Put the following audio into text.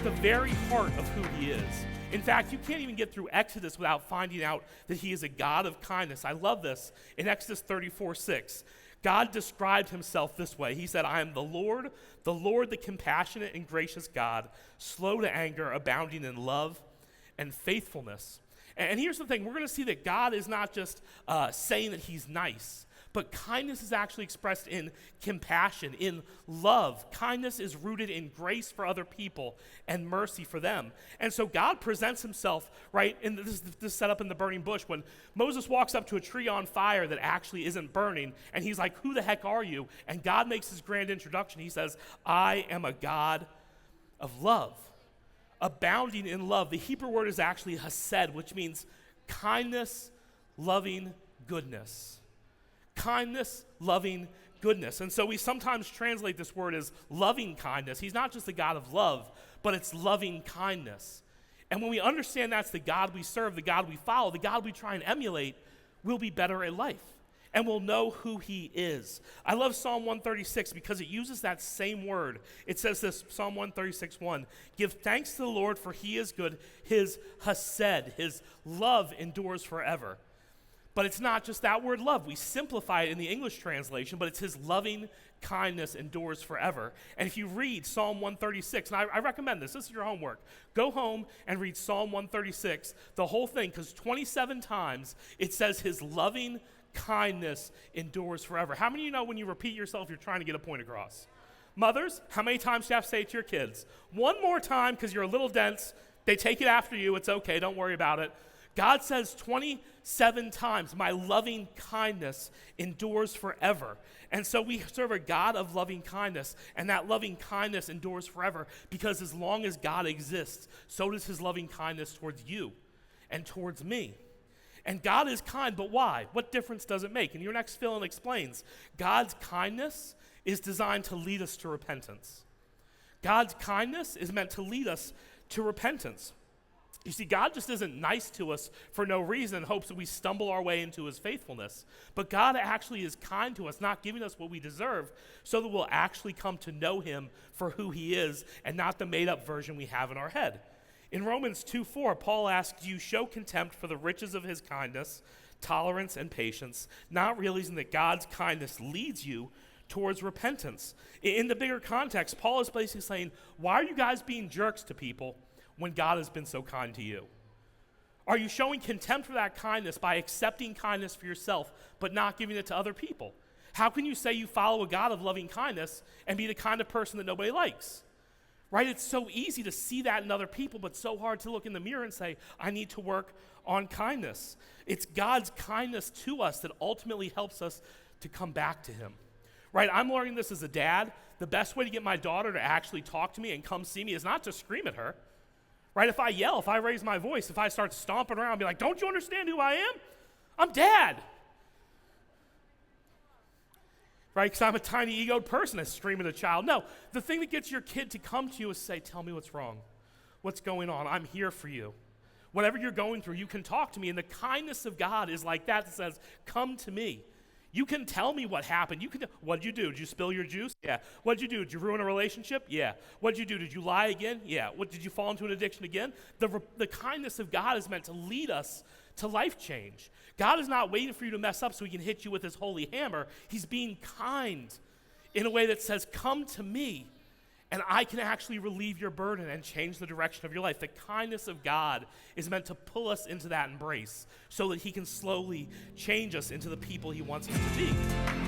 the very heart of who he is. In fact, you can't even get through Exodus without finding out that he is a God of kindness. I love this. In Exodus 34:6, God described himself this way. He said, I am the Lord, the compassionate and gracious God, slow to anger, abounding in love and faithfulness. And here's the thing. We're going to see that God is not just saying that he's nice, but kindness is actually expressed in compassion, in love. Kindness is rooted in grace for other people and mercy for them. And so God presents himself, right, in this setup in the burning bush, when Moses walks up to a tree on fire that actually isn't burning, and he's like, who the heck are you? And God makes his grand introduction. He says, I am a God of love, abounding in love. The Hebrew word is actually hesed, which means kindness, loving goodness. Kindness, loving goodness. And so we sometimes translate this word as loving kindness. He's not just the God of love, but it's loving kindness. And when we understand that's the God we serve, the God we follow, the God we try and emulate, we'll be better at life. And we'll know who he is. I love Psalm 136 because it uses that same word. It says this, Psalm 136:1, give thanks to the Lord for he is good. His hesed, his love endures forever. But it's not just that word love. We simplify it in the English translation, but it's his loving kindness endures forever. And if you read Psalm 136, and I recommend this is your homework, go home and read Psalm 136, the whole thing, because 27 times it says his loving kindness endures forever. How many of you know when you repeat yourself, you're trying to get a point across? Mothers, how many times do you have to say it to your kids? One more time, because you're a little dense. They take it after you. It's okay. Don't worry about it. God says 27 times, my loving kindness endures forever. And so we serve a God of loving kindness, and that loving kindness endures forever because as long as God exists, so does his loving kindness towards you and towards me. And God is kind, but why? What difference does it make? And your next fill-in explains, God's kindness is designed to lead us to repentance. God's kindness is meant to lead us to repentance. You see, God just isn't nice to us for no reason and hopes that we stumble our way into his faithfulness. But God actually is kind to us, not giving us what we deserve, so that we'll actually come to know him for who he is and not the made-up version we have in our head. In Romans 2:4, Paul asks, you show contempt for the riches of his kindness, tolerance, and patience, not realizing that God's kindness leads you towards repentance. In the bigger context, Paul is basically saying, why are you guys being jerks to people when God has been so kind to you? Are you showing contempt for that kindness by accepting kindness for yourself but not giving it to other people? How can you say you follow a God of loving kindness and be the kind of person that nobody likes? Right? It's so easy to see that in other people, but so hard to look in the mirror and say, I need to work on kindness. It's God's kindness to us that ultimately helps us to come back to him. Right? I'm learning this as a dad. The best way to get my daughter to actually talk to me and come see me is not to scream at her. Right? If I yell, if I raise my voice, if I start stomping around and be like, don't you understand who I am? I'm dad. Right? Because I'm a tiny egoed person that's screaming at a child. No, the thing that gets your kid to come to you is say, tell me what's wrong. What's going on? I'm here for you. Whatever you're going through, you can talk to me. And the kindness of God is like that says, come to me. You can tell me what happened. What'd you do? Did you spill your juice? Yeah. What'd you do? Did you ruin a relationship? Yeah. What'd you do? Did you lie again? Yeah. Did you fall into an addiction again? The kindness of God is meant to lead us to life change. God is not waiting for you to mess up so he can hit you with his holy hammer. He's being kind in a way that says, come to me, and I can actually relieve your burden and change the direction of your life. The kindness of God is meant to pull us into that embrace so that he can slowly change us into the people he wants us to be.